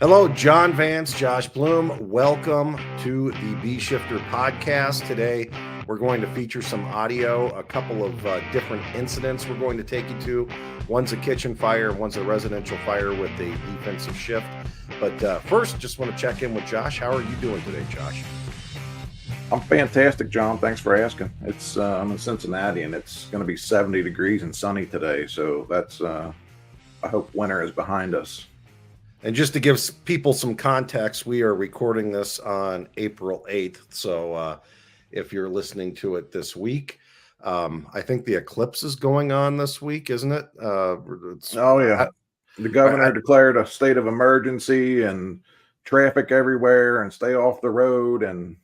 Hello, John Vance, Josh Bloom. Welcome to the Bee Shifter podcast. Today, we're going to feature some audio, a couple of different incidents we're going to take you to. One's a kitchen fire, one's a residential fire with a defensive shift. But first, just want to check in with Josh. How are you doing today, Josh? I'm fantastic, John. Thanks for asking. I'm in Cincinnati, and it's going to be 70 degrees and sunny today. So that's I hope winter is behind us. And just to give people some context, we are recording this on April 8th. So if you're listening to it this week, I think the eclipse is going on this week, isn't it? Oh, yeah. The governor declared a state of emergency and traffic everywhere and stay off the road. And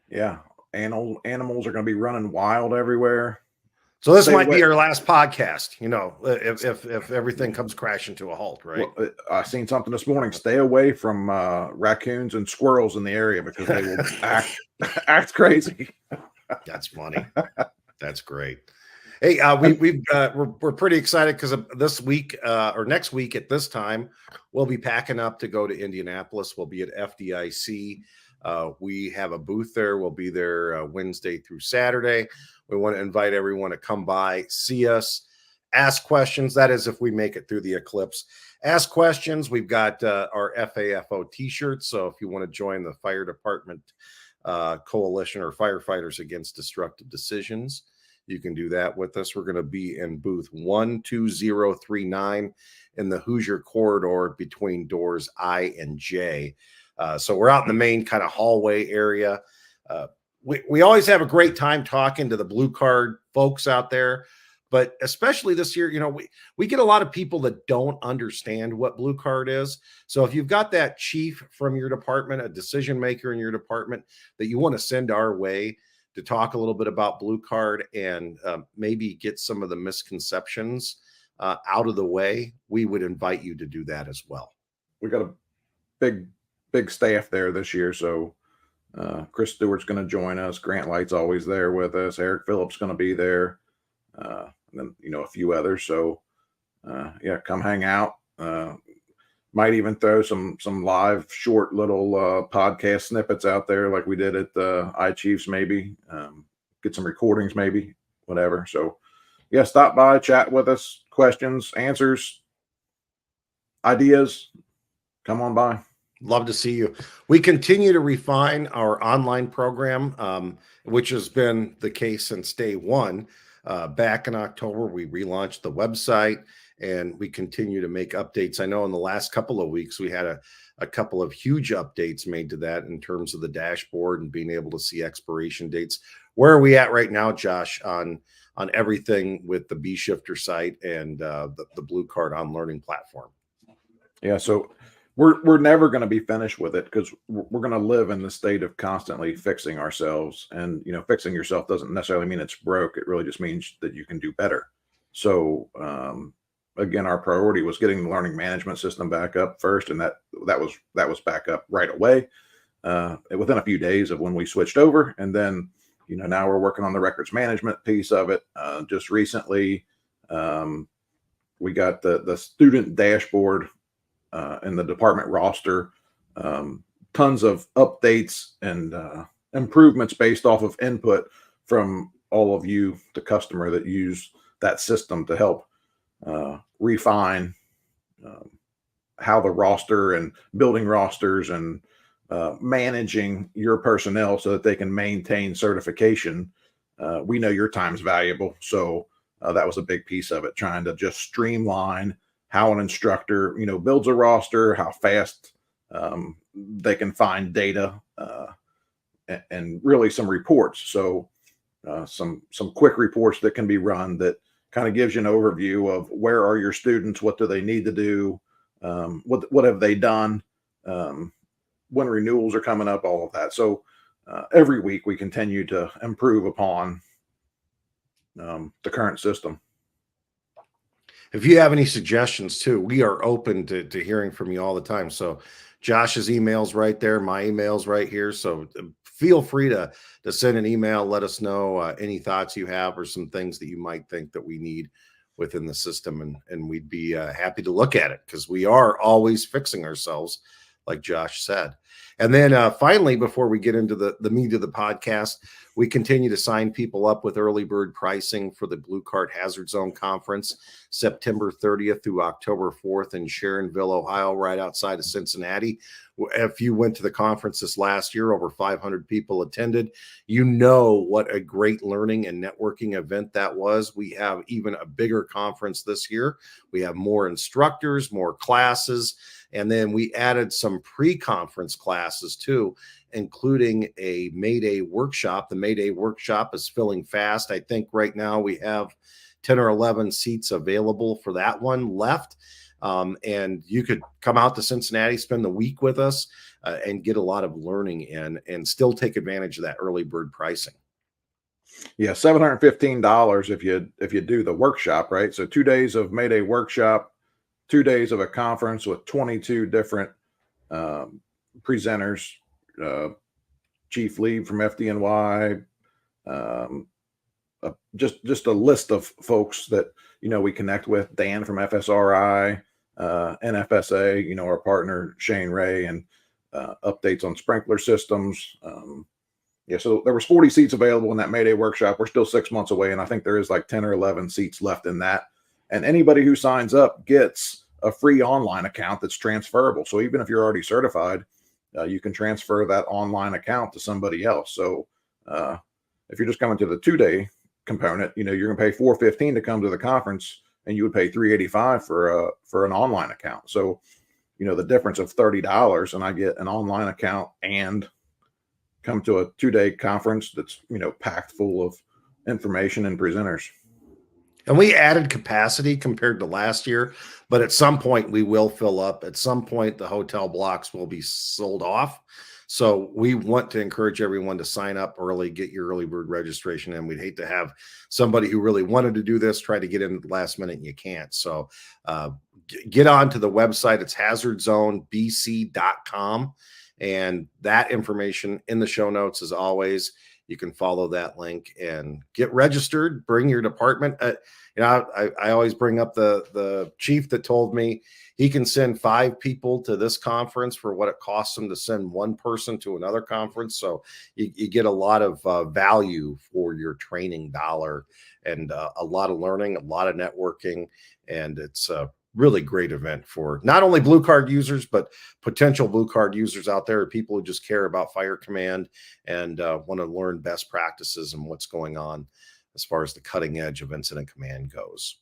yeah, animals are going to be running wild everywhere. So this might be our last podcast, you know, if everything comes crashing to a halt, right? Well, I seen something this morning. Stay away from raccoons and squirrels in the area because they will act crazy. That's funny. That's great. Hey, we're pretty excited because this week or next week at this time, we'll be packing up to go to Indianapolis. We'll be at FDIC. We have a booth there. We'll be there Wednesday through Saturday. We want to invite everyone to come by, see us, ask questions. That is, if we make it through the eclipse. Ask questions. We've got our FAFO t-shirts. So if you want to join the fire department coalition or firefighters against destructive decisions, you can do that with us. We're going to be in booth 12039 in the Hoosier corridor between doors I and J. So we're out in the main kind of hallway area. We always have a great time talking to the blue card folks out there, but especially this year, you know, we get a lot of people that don't understand what blue card is. So if you've got that chief from your department, a decision maker in your department that you want to send our way to talk a little bit about blue card and maybe get some of the misconceptions out of the way, we would invite you to do that as well. We got a big staff there this year, so Chris Stewart's going to join us. Grant Light's always there with us. Eric Phillips going to be there, and then a few others. So yeah, come hang out. Might even throw some live short little podcast snippets out there like we did at the iChiefs. Maybe get some recordings, maybe whatever. So yeah, stop by, chat with us, questions, answers, ideas. Come on by. Love to see you. We continue to refine our online program, which has been the case since day one. Back in October, we relaunched the website and we continue to make updates. I know in the last couple of weeks, we had a couple of huge updates made to that in terms of the dashboard and being able to see expiration dates. Where are we at right now, Josh, on everything with the Bee Shifter site and the Blue Card on Learning platform? Yeah, so we're never going to be finished with it because we're going to live in the state of constantly fixing ourselves. And, fixing yourself doesn't necessarily mean it's broke. It really just means that you can do better. So, again, our priority was getting the learning management system back up first. And that was back up right away within a few days of when we switched over. And then, now we're working on the records management piece of it. Just recently, we got the student dashboard in the department roster, tons of updates and improvements based off of input from all of you, the customer that use that system to help refine how the roster and building rosters and managing your personnel so that they can maintain certification. We know your time's valuable. So that was a big piece of it, trying to just streamline how an instructor, builds a roster, how fast they can find data, and really some reports. So some quick reports that can be run that kind of gives you an overview of where are your students, what do they need to do, what have they done, when renewals are coming up, all of that. So every week we continue to improve upon the current system. If you have any suggestions too, we are open to hearing from you all the time. So Josh's email's right there. My email's right here. So feel free to send an email. Let us know any thoughts you have or some things that you might think that we need within the system, and we'd be happy to look at it, because we are always fixing ourselves, like Josh said. And then finally, before we get into the meat of the podcast, we continue to sign people up with early bird pricing for the Blue Card Hazard Zone Conference, September 30th through October 4th in Sharonville, Ohio, right outside of Cincinnati. If you went to the conference this last year, over 500 people attended. You know what a great learning and networking event that was. We have even a bigger conference this year. We have more instructors, more classes, and then we added some pre-conference classes too, including a Mayday workshop. The Mayday workshop is filling fast. I think right now we have 10 or 11 seats available for that one left. And you could come out to Cincinnati, spend the week with us, and get a lot of learning in, and still take advantage of that early bird pricing. Yeah, $715 if you do the workshop, right? So 2 days of Mayday workshop, 2 days of a conference with 22 different presenters, Chief Lead from FDNY, just a list of folks that we connect with. Dan from FSRI, NFSA, our partner Shane Ray, and updates on sprinkler systems. Yeah, so there was 40 seats available in that Mayday workshop. We're still 6 months away, and I think there is like 10 or 11 seats left in that. And anybody who signs up gets a free online account that's transferable. So even if you're already certified, you can transfer that online account to somebody else. So if you're just coming to the 2-day component, you're going to pay $415 to come to the conference, and you would pay $385 for an online account. So, the difference of $30, and I get an online account and come to a 2-day conference that's, packed full of information and presenters. And we added capacity compared to last year, but at some point we will fill up. At some point, the hotel blocks will be sold off. So we want to encourage everyone to sign up early, get your early bird registration in. We'd hate to have somebody who really wanted to do this try to get in at the last minute and you can't. So get on to the website. It's hazardzonebc.com. And that information in the show notes, as always. You can follow that link and get registered. Bring your department. I always bring up the chief that told me he can send 5 people to this conference for what it costs him to send one person to another conference. So you get a lot of value for your training dollar, and a lot of learning, a lot of networking, and it's a really great event for not only Blue Card users, but potential Blue Card users out there, people who just care about fire command and want to learn best practices and what's going on as far as the cutting edge of incident command goes.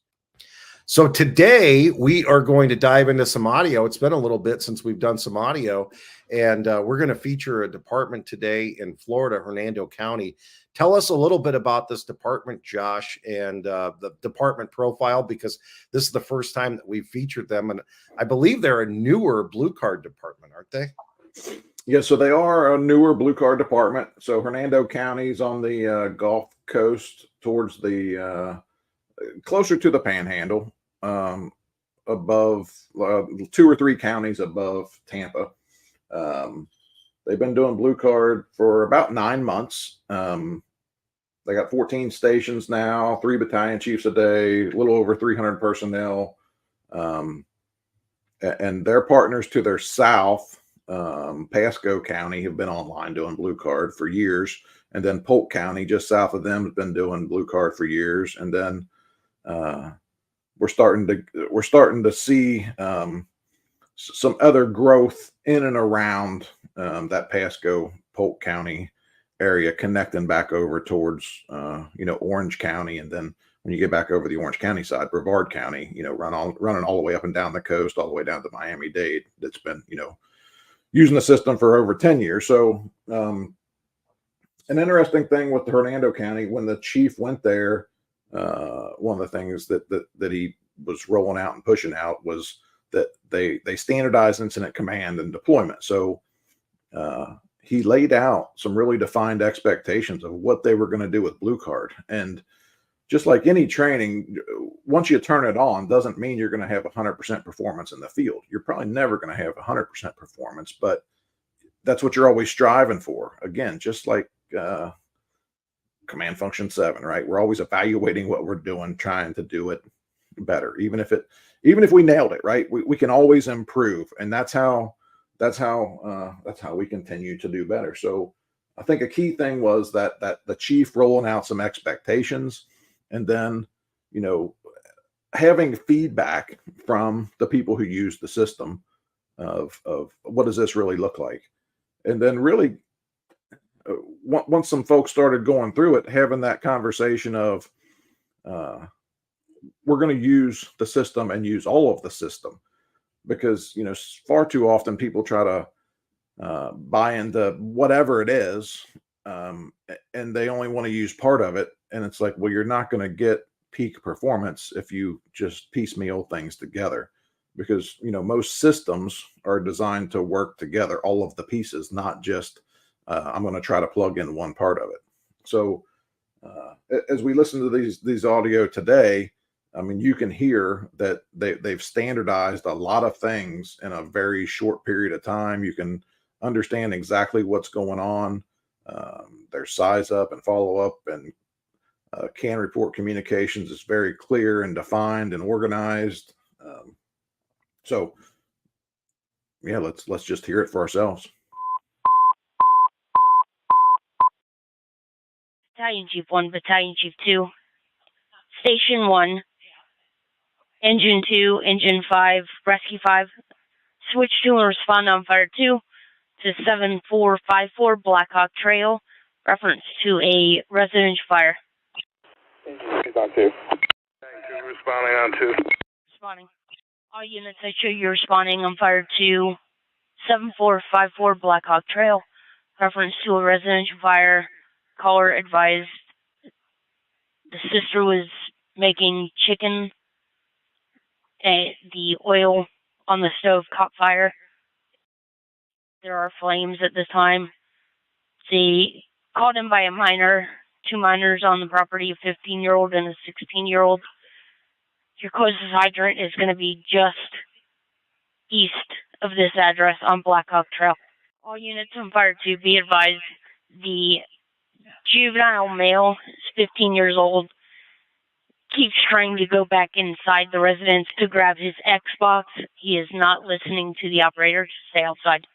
So today we are going to dive into some audio. It's been a little bit since we've done some audio, and we're going to feature a department today in Florida, Hernando County. Tell us a little bit about this department, Josh, and the department profile, because this is the first time that we've featured them. And I believe they're a newer Blue Card department, aren't they? Yeah, so they are a newer Blue Card department. So Hernando County is on the Gulf Coast, towards the closer to the Panhandle, above 2 or 3 counties above Tampa. They've been doing Blue Card for about 9 months. They got 14 stations now, 3 battalion chiefs a day, a little over 300 personnel. And their partners to their south, Pasco County, have been online doing Blue Card for years. And then Polk County, just south of them, has been doing Blue Card for years. And then we're starting to see some other growth in and around that Pasco Polk County area, connecting back over towards Orange County, and then when you get back over the Orange County side, Brevard County, running all the way up and down the coast, all the way down to Miami-Dade. That's been using the system for over 10 years. So an interesting thing with the Hernando County, when the chief went there, one of the things that he was rolling out and pushing out was that they standardized incident command and deployment. So he laid out some really defined expectations of what they were going to do with Blue Card. And just like any training, once you turn it on, doesn't mean you're going to have 100% performance in the field. You're probably never going to have 100% performance, but that's what you're always striving for. Again, just like Command Function 7, right? We're always evaluating what we're doing, trying to do it better, even if we nailed it, right? We can always improve, and that's how we continue to do better. So I think a key thing was that the chief rolling out some expectations, and then, you know, having feedback from the people who use the system of what does this really look like, and then really once some folks started going through it, having that conversation of we're going to use the system and use all of the system, because, you know, far too often people try to buy into whatever it is, and they only want to use part of it, and it's like, well, you're not going to get peak performance if you just piecemeal things together, because, you know, most systems are designed to work together, all of the pieces, not just I'm going to try to plug in one part of it. So as we listen to these audio today, I mean, you can hear that they've standardized a lot of things in a very short period of time. You can understand exactly what's going on. Their size up and follow up and can report communications is very clear and defined and organized. So yeah, let's just hear it for ourselves. Battalion Chief 1, Battalion Chief 2, Station 1, Engine 2, Engine 5, Rescue 5, Switch 2 and respond on Fire 2 to 7454 Blackhawk Trail, reference to a residential fire. He's on 2. Responding on 2. Responding. All units, I show you responding on Fire 2, 7454 Blackhawk Trail, reference to a residential fire. Caller advised the sister was making chicken and the oil on the stove caught fire. There are flames at this time. They called in by a minor, 2 minors on the property, a 15-year-old and a 16-year-old. Your closest hydrant is going to be just east of this address on Blackhawk Trail. All units on Fire 2, be advised, the juvenile male is 15 years old, keeps trying to go back inside the residence to grab his Xbox. He is not listening to the operator. Just stay outside.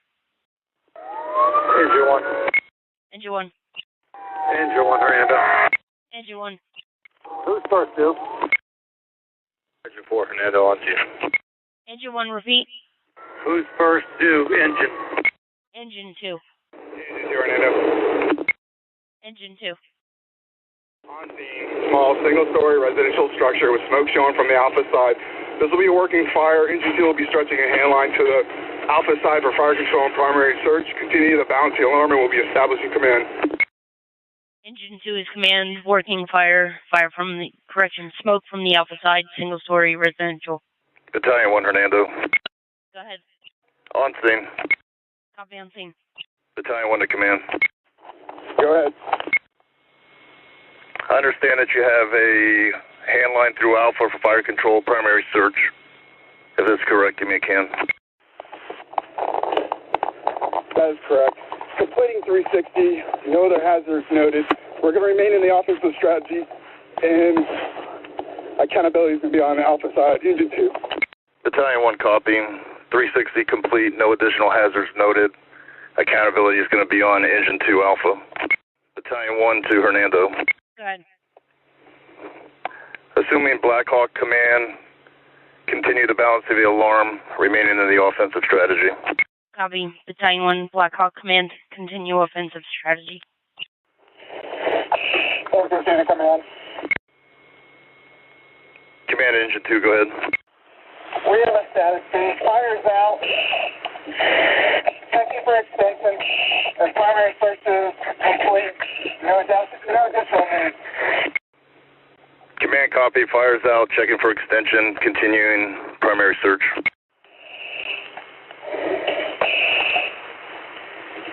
Engine 1. Engine 1. Engine 1, Hernando. Engine 1. Who's first, Bill? Engine 4, Hernando on 2. Engine 1, repeat. Who's first due? Engine. Engine 2. Engine 2, Hernando. Engine 2. On scene, small single-story residential structure with smoke showing from the alpha side. This will be a working fire. Engine 2 will be stretching a hand line to the alpha side for fire control and primary search. Continue to balance the alarm and will be establishing command. Engine 2 is command, working fire. Fire from the, smoke from the alpha side, single-story residential. Battalion 1, Hernando. Go ahead. On scene. Copy on scene. Battalion 1 to command. Go ahead. I understand that you have a hand line through Alpha for fire control primary search. If that's correct, give me a can. That is correct. Completing 360, no other hazards noted. We're going to remain in the offensive strategy, and accountability is going to be on the Alpha side, Engine 2. Battalion 1 copy. 360 complete, no additional hazards noted. Accountability is going to be on Engine 2 Alpha. Battalion 1 to Hernando. Go ahead. Assuming Blackhawk command, continue the balance of the alarm, remaining in the offensive strategy. Copy. Battalion 1, Blackhawk command, continue offensive strategy. Continue command. Command Engine 2, go ahead. We have a status change. Fire's out. Checking for extension. And primary search is complete. No additional needs. Command copy. Fire's out. Checking for extension. Continuing primary search.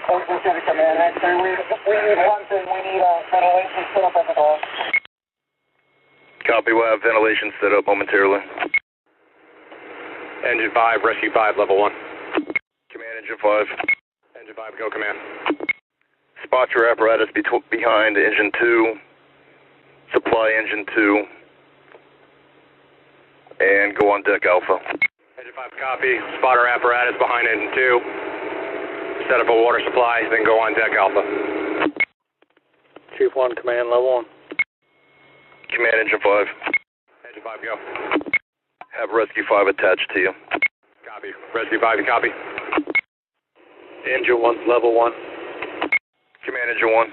Lieutenant Command, actually, we need one thing. We need ventilation set up at the door. Copy. We'll have ventilation set up momentarily. Engine 5, Rescue 5, level 1. Command Engine 5. Engine 5, go command. Spot your apparatus behind Engine 2. Supply Engine 2. and go on deck Alpha. Engine 5 copy. Spotter apparatus behind engine 2. Set up a water supply, then go on deck Alpha. Chief 1, command level 1. Command engine 5. Engine 5, go. Have rescue 5 attached to you. Copy. Rescue 5, you copy? Engine 1's level 1. Command engine 1.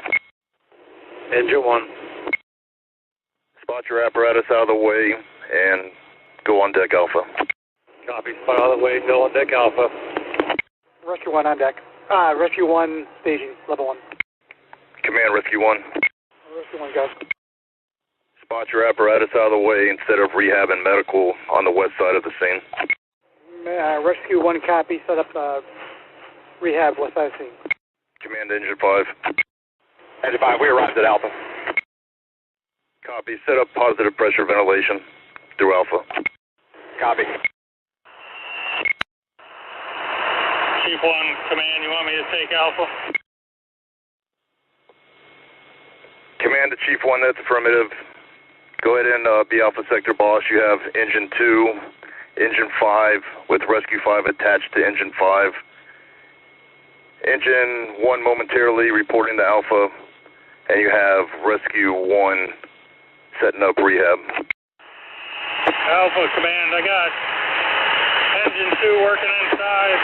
Engine 1. Spot your apparatus out of the way and go on deck Alpha. Copy. Spot out of the way. Go on deck Alpha. Rescue 1 on deck. Rescue 1 staging, level 1. Command Rescue 1. Rescue 1 go. Spot your apparatus out of the way instead of rehab and medical on the west side of the scene. Rescue 1 copy. Set up rehab west side scene. Command engine 5. Engine 5, we arrived at Alpha. Copy. Set up positive pressure ventilation through Alpha. Copy. Chief 1, command, you want me to take Alpha? Command to Chief 1, that's affirmative. Go ahead and be Alpha Sector boss. You have engine 2, engine 5 with rescue 5 attached to engine 5. Engine 1 momentarily reporting to Alpha, and you have rescue 1 setting up rehab. Alpha, command, I got engine 2 working inside.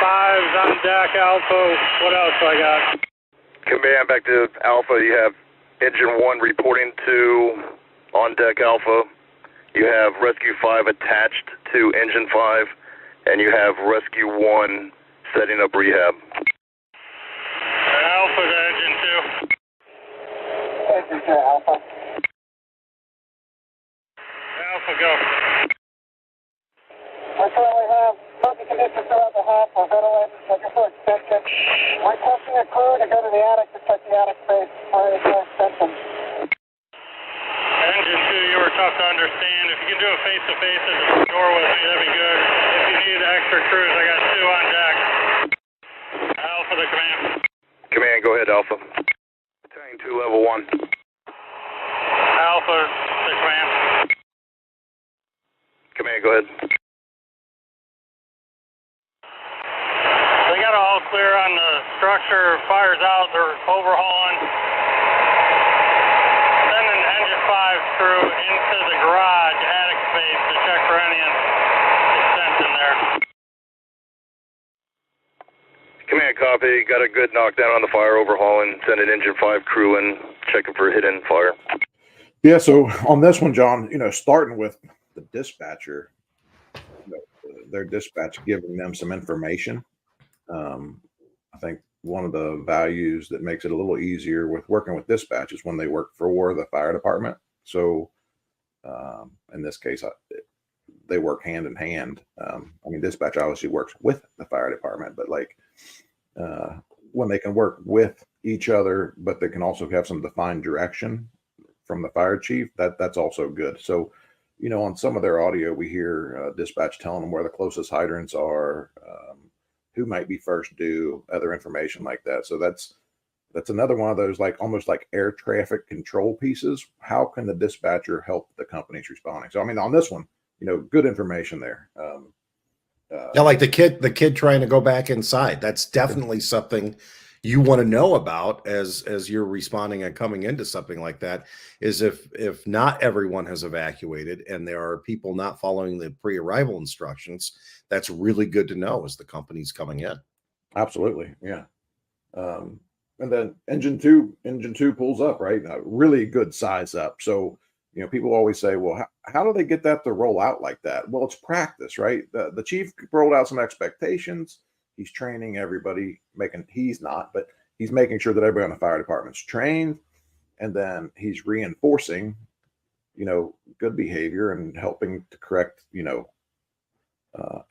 5's on deck, Alpha. What else do I got? Command back to Alpha. You have engine 1 reporting to on deck Alpha. You have rescue 5 attached to engine 5, and you have rescue 1 setting up rehab. Alpha to engine 2. Engine 2, Alpha. Alpha, go. We currently have perfect conditions throughout the half for ventilators, looking for extension. Requesting a crew to go to the attic to check the attic space for any extension. Engine 2, you were tough to understand. If you can do a face-to-face at the door with me, that'd be good. If you need extra crews, I got 2 on deck. Alpha to command. Command, go ahead, Alpha. Battalion 2, level 1. Alpha to command. Command, go ahead. They got all clear on the structure. Fire's out. They're overhauling. Sending engine 5 crew into the garage attic space to check for any extension there. Command, copy. Got a good knockdown on the fire overhauling. Sending engine 5 crew in, checking for hidden fire. Yeah, so on this one, John, starting with the dispatcher, their dispatch giving them some information. I think one of the values that makes it a little easier with working with dispatch is when they work for the fire department. So in this case, they work hand in hand. Dispatch obviously works with the fire department, but when they can work with each other, but they can also have some defined direction from the fire chief, that's also good. So, on some of their audio, we hear dispatch telling them where the closest hydrants are, who might be first due, other information like that. So that's another one of those almost like air traffic control pieces. How can the dispatcher help the companies responding? So on this one, good information there. Yeah, like the kid trying to go back inside. That's definitely something you want to know about as you're responding and coming into something like that. Is if not everyone has evacuated and there are people not following the pre-arrival instructions, that's really good to know as the company's coming in. Absolutely, yeah. And then engine two pulls up, right? A really good size up. So people always say, well, how do they get that to roll out like that? Well, it's practice, right? The chief rolled out some expectations. He's training everybody, he's making sure that everybody on the fire department's trained. And then he's reinforcing, good behavior and helping to correct,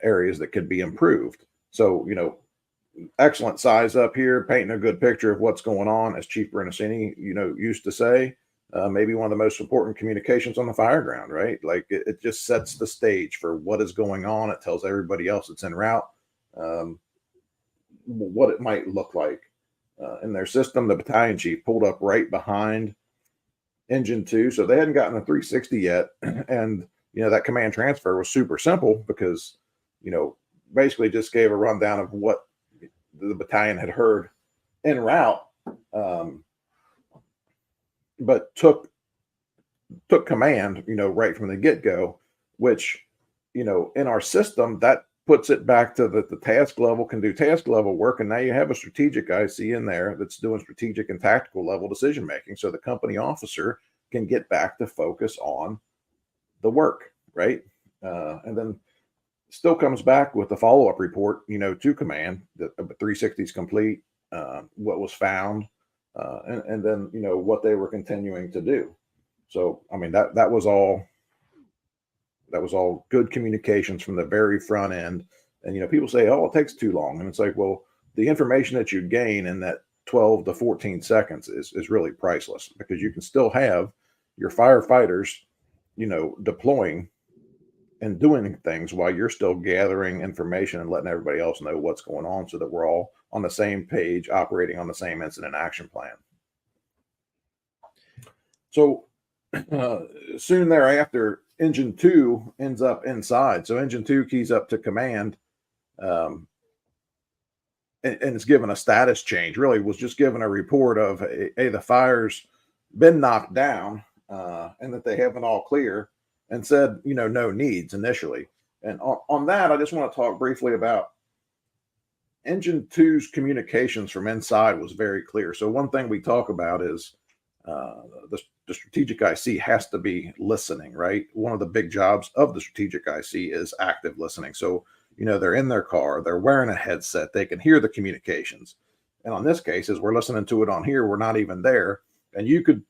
areas that could be improved. So, excellent size up here, painting a good picture of what's going on, as Chief Bernasini, used to say. Maybe one of the most important communications on the fire ground, right? It just sets the stage for what is going on. It tells everybody else that's en route what it might look like. In their system, the battalion chief pulled up right behind engine 2. So they hadn't gotten a 360 yet. And that command transfer was super simple because, basically just gave a rundown of what the battalion had heard en route, but took command, right from the get-go, which, in our system, that puts it back to the task level, can do task level work. And now you have a strategic IC in there that's doing strategic and tactical level decision making. So the company officer can get back to focus on the work, right? And then still comes back with the follow-up report, to command, that 360 is complete, what was found, and then, what they were continuing to do. So, I mean, that was all good communications from the very front end. And, people say, oh, it takes too long. And it's like, well, the information that you gain in that 12 to 14 seconds is really priceless, because you can still have your firefighters, deploying and doing things while you're still gathering information and letting everybody else know what's going on, so that we're all on the same page, operating on the same incident action plan. So soon thereafter, Engine 2 ends up inside. So Engine 2 keys up to command, and it's given a status change. Really was just given a report of, hey, the fire's been knocked down, and that they have it all clear, and said, no needs initially. And on that, I just want to talk briefly about Engine 2's communications from inside was very clear. So one thing we talk about is the strategic IC has to be listening, right? One of the big jobs of the strategic IC is active listening. So, they're in their car, they're wearing a headset, they can hear the communications. And on this case, as we're listening to it on here, we're not even there. And you could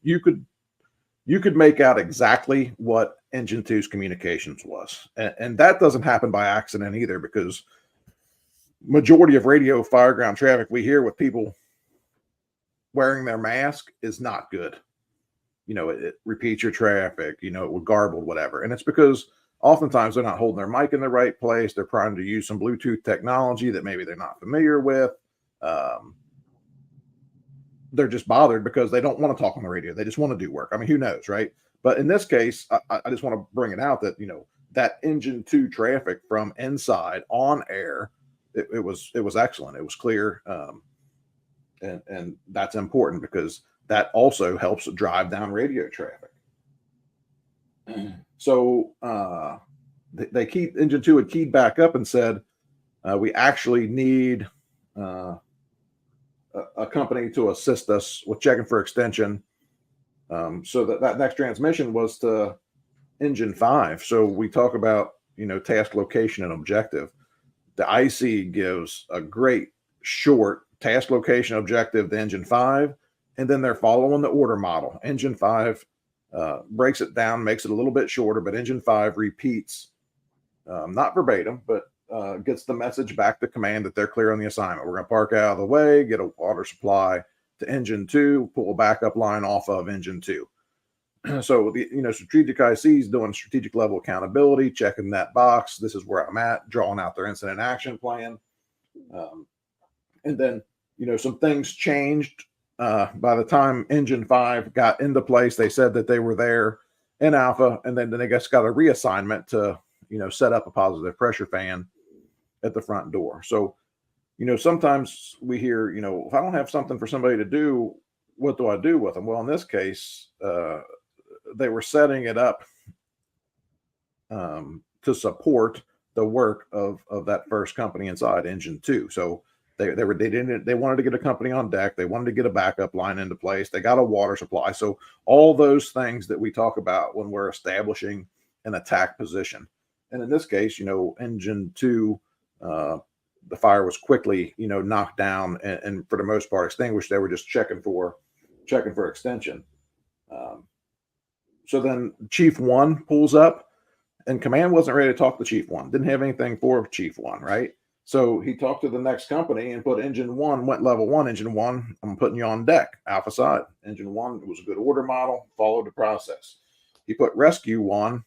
make out exactly what Engine 2's communications was. And that doesn't happen by accident either, because majority of radio fireground traffic we hear with people wearing their mask is not good. It repeats your traffic, it will garble, whatever. And it's because oftentimes they're not holding their mic in the right place. They're trying to use some Bluetooth technology that maybe they're not familiar with. They're just bothered because they don't want to talk on the radio. They just want to do work. I mean, who knows, right? But in this case, I just want to bring it out that, that Engine 2 traffic from inside on air, it was excellent. It was clear. And that's important, because that also helps drive down radio traffic. So Engine 2 had keyed back up and said, we actually need a company to assist us with checking for extension. So that next transmission was to Engine 5. So we talk about, task location and objective. The IC gives a great short task location objective to Engine 5, and then they're following the order model. Engine 5 breaks it down, makes it a little bit shorter, but Engine 5 repeats, not verbatim, but gets the message back to command that they're clear on the assignment. We're going to park out of the way, get a water supply to Engine 2, pull a backup line off of Engine 2. So the strategic IC is doing strategic level accountability, checking that box. This is where I'm at, drawing out their incident action plan. And then, some things changed. By the time Engine 5 got into place, they said that they were there in Alpha, and then they just got a reassignment to, set up a positive pressure fan at the front door. So, sometimes we hear, if I don't have something for somebody to do, what do I do with them? Well, in this case, they were setting it up to support the work of that first company inside, Engine 2. So they wanted to get a company on deck. They wanted to get a backup line into place. They got a water supply. So all those things that we talk about when we're establishing an attack position. And in this case, Engine 2, the fire was quickly, knocked down and for the most part extinguished. They were just checking for extension. So then Chief 1 pulls up, and command wasn't ready to talk to Chief 1. Didn't have anything for Chief 1, right? So he talked to the next company and put Engine 1, went level 1. Engine 1, I'm putting you on deck, Alpha side. Engine 1, it was a good order model, followed the process. He put Rescue 1,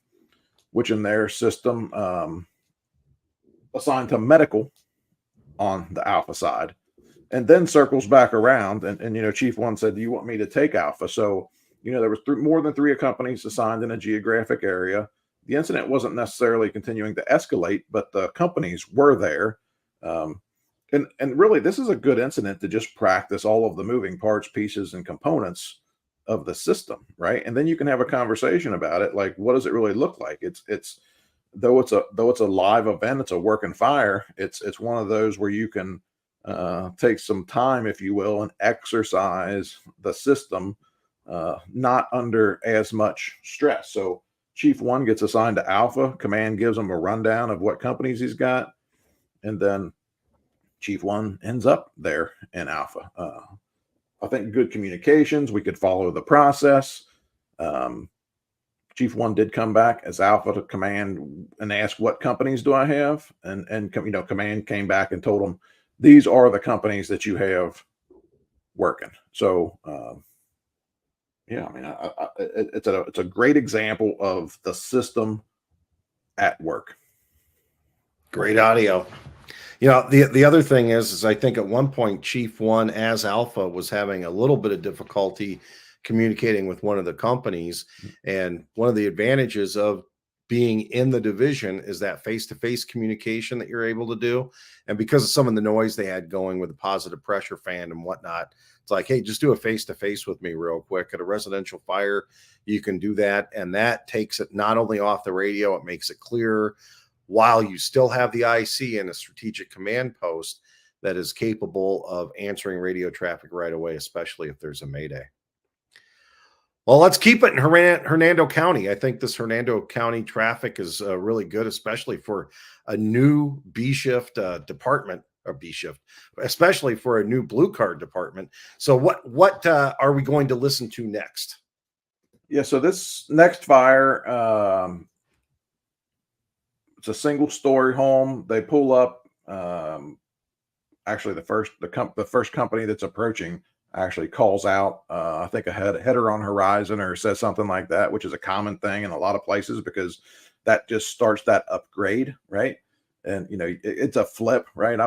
which in their system assigned to medical on the Alpha side, and then circles back around. And Chief 1 said, do you want me to take Alpha? So, there was more than 3 companies assigned in a geographic area. the incident wasn't necessarily continuing to escalate, but the companies were there. And really, this is a good incident to just practice all of the moving parts, pieces, and components of the system, right? And then you can have a conversation about it. Like, what does it really look like? It's though it's a live event, it's a working fire. It's one of those where you can take some time, if you will, and exercise the system, not under as much stress. So Chief 1 gets assigned to Alpha. Command gives him a rundown of what companies he's got, and then Chief 1 ends up there in Alpha. I think good communications. We could follow the process. Chief 1 did come back as Alpha to Command and ask, "What companies do I have?" And Command came back and told him, "These are the companies that you have working." So, yeah, I mean, it's a great example of the system at work. Great audio. The other thing is I think at one point Chief 1 as Alpha was having a little bit of difficulty communicating with one of the companies, and one of the advantages of being in the division is that face-to-face communication that you're able to do. And because of some of the noise they had going with the positive pressure fan and whatnot, it's like, hey, just do a face-to-face with me real quick. At a residential fire, you can do that, and that takes it not only off the radio, it makes it clearer, while you still have the IC and a strategic command post that is capable of answering radio traffic right away, especially if there's a mayday. Well, let's keep it in Hernando County. I think this Hernando County traffic is really good, especially for a new B shift department, or B shift, especially for a new blue card department. So what are we going to listen to next? Yeah, so this next fire, it's a single story home. They pull up. Actually, the first company that's approaching actually calls out, I think, a header on horizon, or says something like that, which is a common thing in a lot of places because that just starts that upgrade, right? And it's a flip, right?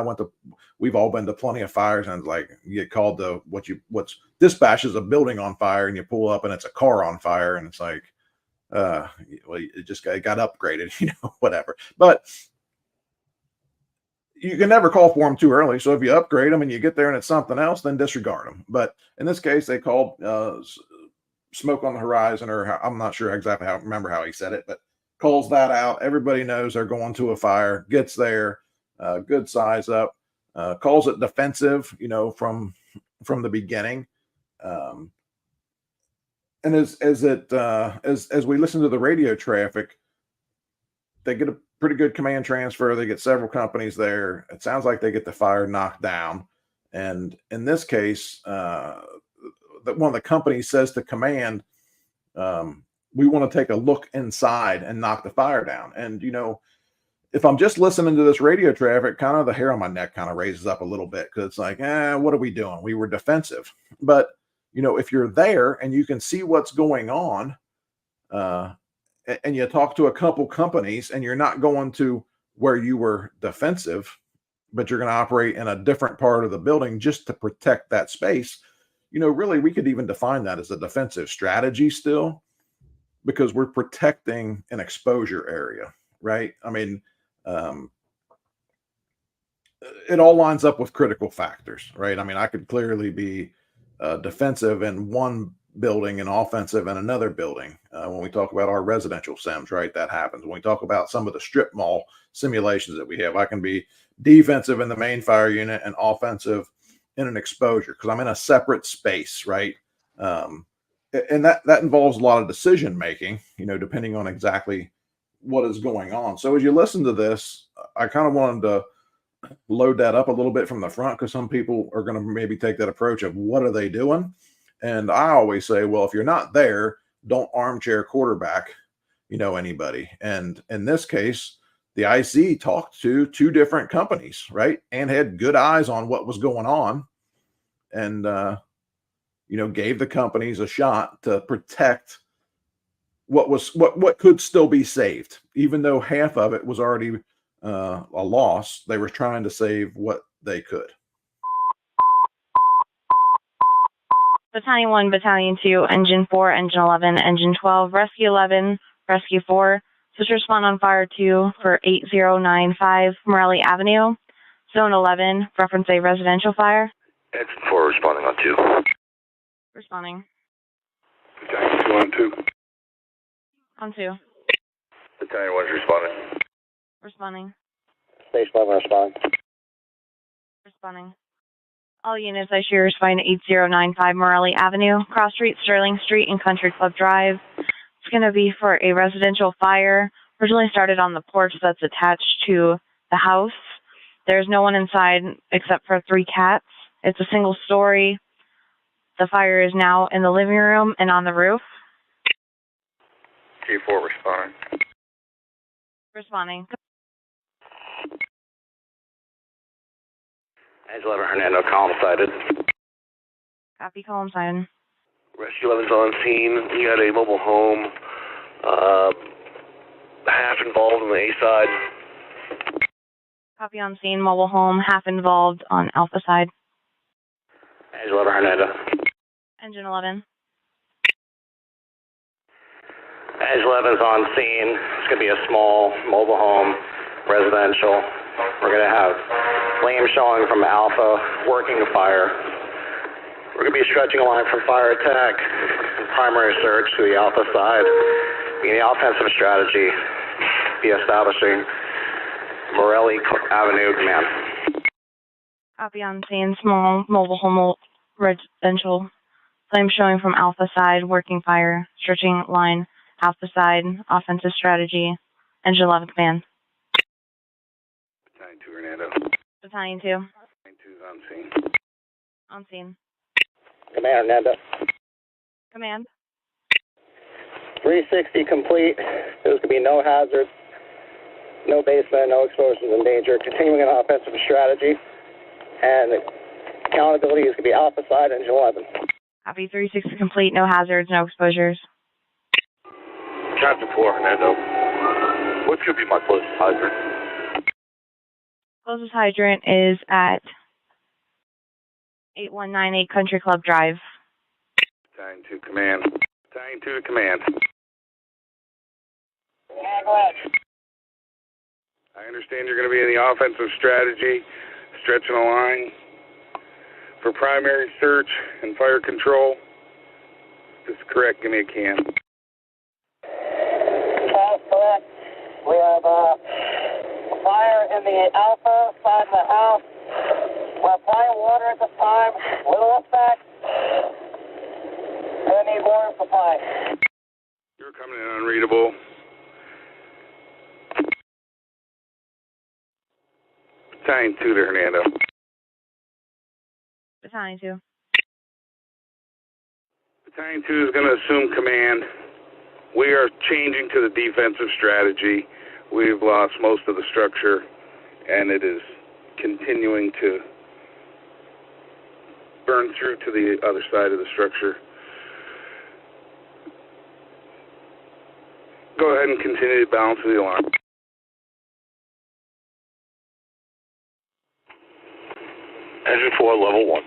We've all been to plenty of fires, and it's like you get called to what's dispatch is a building on fire, and you pull up and it's a car on fire, and it's like, well, it just got upgraded, whatever. But you can never call for them too early. So if you upgrade them and you get there and it's something else, then disregard them. But in this case, they called smoke on the horizon, or I'm not sure exactly remember how he said it, but calls that out. Everybody knows they're going to a fire, gets there, good size up, calls it defensive, from the beginning. And as we listen to the radio traffic, they get a pretty good command transfer. They get several companies there. It sounds like they get the fire knocked down. And in this case, one of the companies says to command, we want to take a look inside and knock the fire down. And, if I'm just listening to this radio traffic, kind of the hair on my neck kind of raises up a little bit, because it's like, what are we doing? We were defensive. But, if you're there and you can see what's going on, and you talk to a couple companies, and you're not going to where you were defensive, but you're going to operate in a different part of the building just to protect that space, really, we could even define that as a defensive strategy still, because we're protecting an exposure area, right? I mean, it all lines up with critical factors, right? I mean, I could clearly be defensive in one building and offensive in another building. When we talk about our residential sims, right, that happens. When we talk about some of the strip mall simulations that we have, I can be defensive in the main fire unit and offensive in an exposure because I'm in a separate space, right? And that involves a lot of decision making, depending on exactly what is going on. So as you listen to this, I kind of wanted to load that up a little bit from the front, because some people are going to maybe take that approach of what are they doing? And I always say, well, if you're not there, don't armchair quarterback, anybody. And in this case, the IC talked to two different companies, right? And had good eyes on what was going on, and, gave the companies a shot to protect what could still be saved, even though half of it was already a loss. They were trying to save what they could. Battalion 1, Battalion 2, Engine 4, Engine 11, Engine 12, Rescue 11, Rescue 4, Switch respond on fire 2 for 8095 Morelli Avenue, Zone 11, reference a residential fire. Engine 4 responding on 2. Responding. Battalion 2 on 2. On 2. Battalion 1 is responding. Responding. Station 11 responding. Responding. All units, I share responding to 8095 Morelli Avenue, Cross Street, Sterling Street, and Country Club Drive. It's going to be for a residential fire. Originally started on the porch that's attached to the house. There's no one inside except for 3 cats. It's a single story. The fire is now in the living room and on the roof. G4 responding. Responding. Angel 11 Hernando, column sighted. Copy, column sign. Rescue 11's on scene. You got a mobile home, half involved on the A side. Copy on scene, mobile home, half involved on Alpha side. Angel 11 Hernando. Engine 11. Angel 11's on scene. It's going to be a small mobile home, residential. We're going to have flames showing from Alpha, working the fire. We're going to be stretching a line from fire attack and primary search to the Alpha side. Being the offensive strategy, be establishing Morelli Avenue command. Copy on scene, small mobile home residential. Flame showing from Alpha side, working fire, stretching line, Alpha side, offensive strategy, Engine 11 command. Battalion 2 Hernando. Battalion 2. Battalion 2's on scene. On scene. Command Hernando. Command. 360 complete. There's going to be no hazards, no basement, no explosions in danger. Continuing an offensive strategy. And accountability is going to be Alpha side, Engine 11. Copy 360 complete, no hazards, no exposures. Captain 4 Hernando. What could be my closest hydrant? Closest hydrant is at 8198 Country Club Drive. Battalion 2 command. Battalion 2 to command. Yeah, go ahead. I understand you're going to be in the offensive strategy, stretching a line for primary search and fire control. This is correct. Give me a can. That's correct. We have fire in the Alpha side of the house. We're applying water at the time. Little effect. Gonna need water supply. You're coming in unreadable. Battalion 2 to Hernando. Battalion 2. Battalion 2 is going to assume command. We are changing to the defensive strategy. We've lost most of the structure, and it is continuing to burn through to the other side of the structure. Go ahead and continue to balance the alarm. Engine 4, level 1.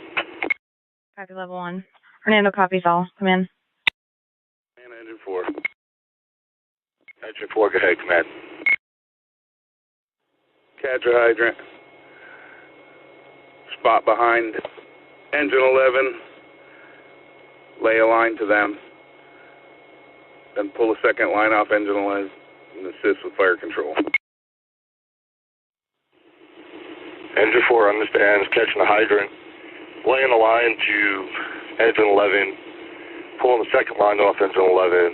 Copy level 1. Hernando copies all. Come in. And Engine 4. Engine 4, go ahead, command. Catch a hydrant. Spot behind Engine 11. Lay a line to them. Then pull a second line off Engine 11 and assist with fire control. Engine 4 understands catching the hydrant, laying the line to Engine 11, pulling the second line off Engine 11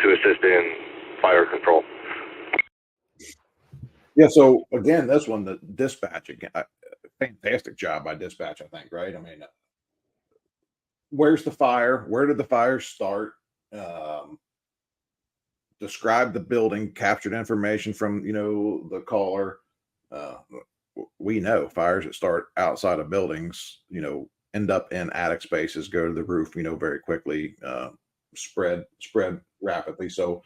to assist in fire control. Yeah. So again, this one, the dispatch again, fantastic job by dispatch. I think, right? I mean, where's the fire? Where did the fire start? Described the building, captured information from the caller. We know fires that start outside of buildings, end up in attic spaces, go to the roof, very quickly, spread rapidly. So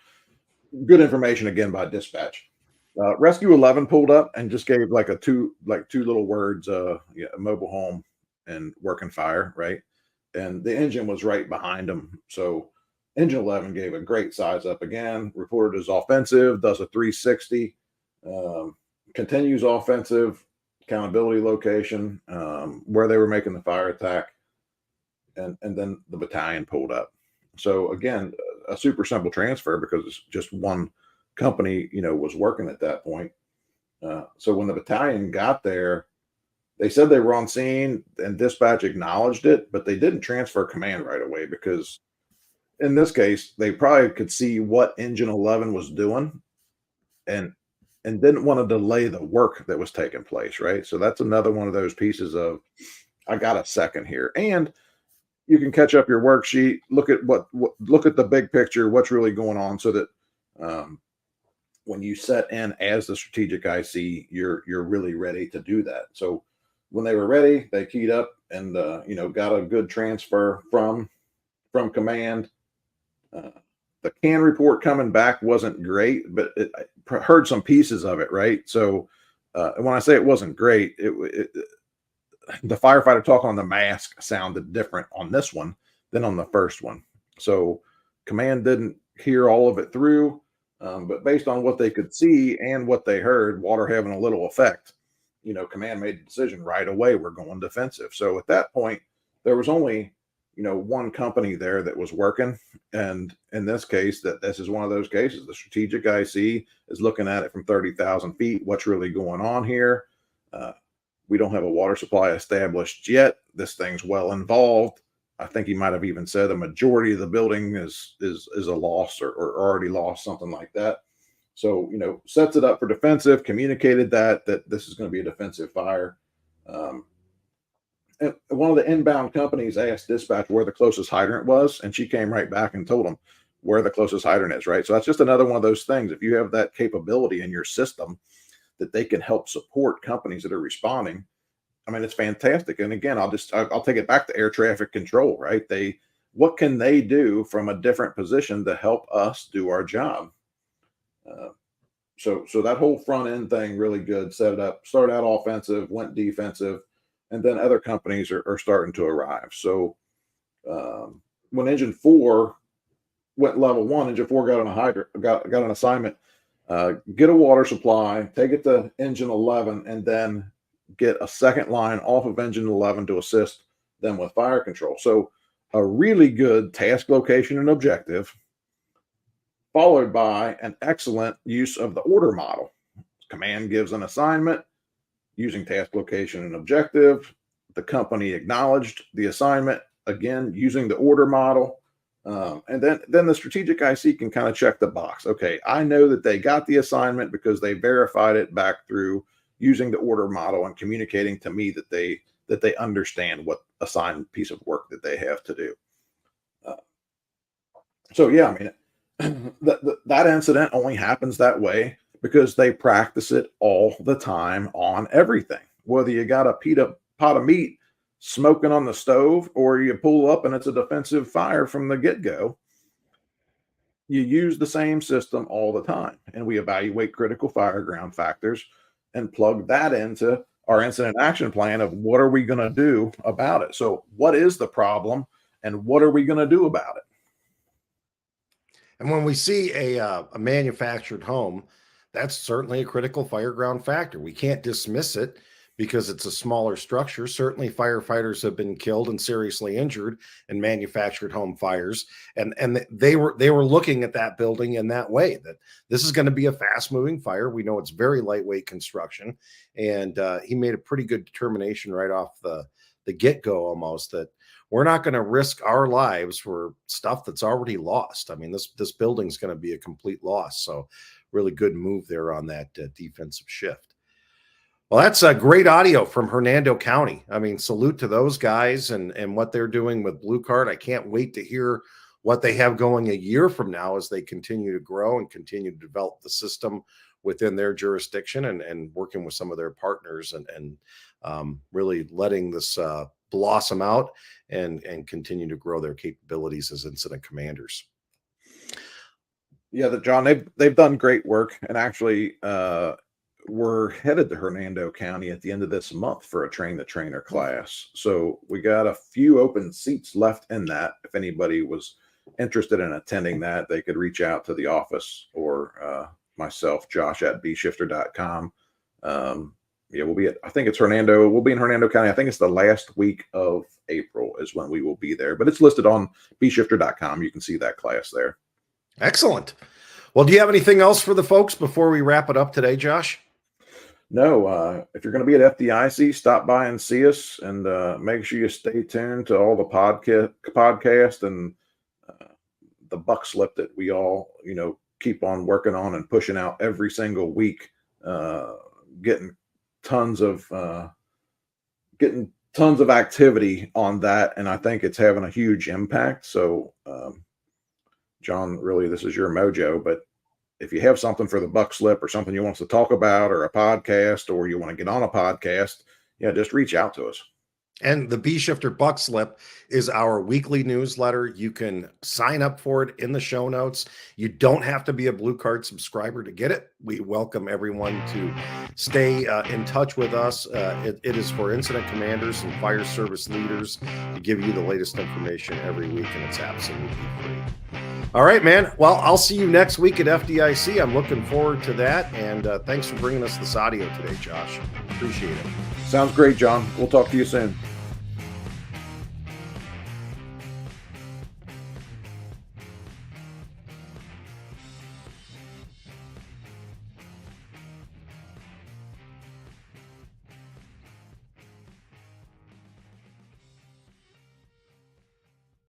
good information again by dispatch. Rescue 11 pulled up and just gave like two little words, mobile home and working fire, right? And the engine was right behind them. So Engine 11 gave a great size up again, reported as offensive, does a 360, continues offensive, accountability location, where they were making the fire attack, and then the battalion pulled up. So again, a super simple transfer because it's just one company, was working at that point. So when the battalion got there, they said they were on scene and dispatch acknowledged it, but they didn't transfer command right away because in this case, they probably could see what Engine 11 was doing and didn't want to delay the work that was taking place, right? So that's another one of those pieces of I got a second here. And you can catch up your worksheet, look at look at the big picture, what's really going on so that when you set in as the strategic IC, you're really ready to do that. So when they were ready, they keyed up and got a good transfer from command. The CAN report coming back wasn't great, but I heard some pieces of it, right? So when I say it wasn't great, the firefighter talk on the mask sounded different on this one than on the first one. So command didn't hear all of it through, but based on what they could see and what they heard, water having a little effect, command made the decision right away, we're going defensive. So at that point, there was only one company there that was working. And in this case, this is one of those cases. The strategic IC is looking at it from 30,000 feet. What's really going on here? We don't have a water supply established yet. This thing's well involved. I think he might have even said the majority of the building is a loss or already lost, something like that. So, sets it up for defensive, communicated that this is going to be a defensive fire. And one of the inbound companies asked dispatch where the closest hydrant was, and she came right back and told them where the closest hydrant is, right? So that's just another one of those things. If you have that capability in your system that they can help support companies that are responding, I mean, it's fantastic. And again, I'll take it back to air traffic control, right? What can they do from a different position to help us do our job? So that whole front end thing, really good. Set it up, started out offensive, went defensive. And then other companies are starting to arrive. So when Engine 4 went level 1, Engine 4 got on a hydrant, got an assignment, get a water supply, take it to Engine 11, and then get a second line off of Engine 11 to assist them with fire control. So a really good task location and objective, followed by an excellent use of the order model. Command gives an assignment, using task location and objective. The company acknowledged the assignment, again, using the order model. And then the strategic IC can kind of check the box. Okay, I know that they got the assignment because they verified it back through using the order model and communicating to me that they understand what assigned piece of work that they have to do. So yeah, I mean, that incident only happens that way because they practice it all the time on everything. Whether you got a pot of meat smoking on the stove or you pull up and it's a defensive fire from the get-go, you use the same system all the time. And we evaluate critical fire ground factors and plug that into our incident action plan of what are we going to do about it. So what is the problem and what are we going to do about it? And when we see a manufactured home, that's certainly a critical fire ground factor. We can't dismiss it because it's a smaller structure. Certainly firefighters have been killed and seriously injured in manufactured home fires. And they were looking at that building in that way, that this is going to be a fast moving fire. We know it's very lightweight construction. And he made a pretty good determination right off the get-go almost that we're not going to risk our lives for stuff that's already lost. I mean, this building's going to be a complete loss. So really good move there on that defensive shift. Well, that's a great audio from Hernando County. I mean, salute to those guys and what they're doing with Blue Card. I can't wait to hear what they have going a year from now as they continue to grow and continue to develop the system within their jurisdiction and working with some of their partners and really letting this blossom out and continue to grow their capabilities as incident commanders. Yeah, John, they've done great work, and actually we're headed to Hernando County at the end of this month for a train the trainer class. So we got a few open seats left in that if anybody was interested in attending that, they could reach out to the office or myself, Josh at bshifter.com. Yeah, we'll be I think it's Hernando. We'll be in Hernando County. I think it's the last week of April is when we will be there, but it's listed on bshifter.com. You can see that class there. Excellent. Well, do you have anything else for the folks before we wrap it up today, Josh? No, if you're going to be at FDIC, stop by and see us, and make sure you stay tuned to all the podcast and the buck slip that we all, keep on working on and pushing out every single week, getting tons of activity on that. And I think it's having a huge impact. So, John, really, this is your mojo, but if you have something for the buck slip or something you want us to talk about or a podcast or you want to get on a podcast, just reach out to us. And the B Shifter Buck Slip is our weekly newsletter. You can sign up for it in the show notes. You don't have to be a Blue Card subscriber to get it. We welcome everyone to stay in touch with us. It is for incident commanders and fire service leaders to give you the latest information every week, and it's absolutely free. All right, man. Well, I'll see you next week at FDIC. I'm looking forward to that. And thanks for bringing us this audio today, Josh. Appreciate it. Sounds great, John. We'll talk to you soon.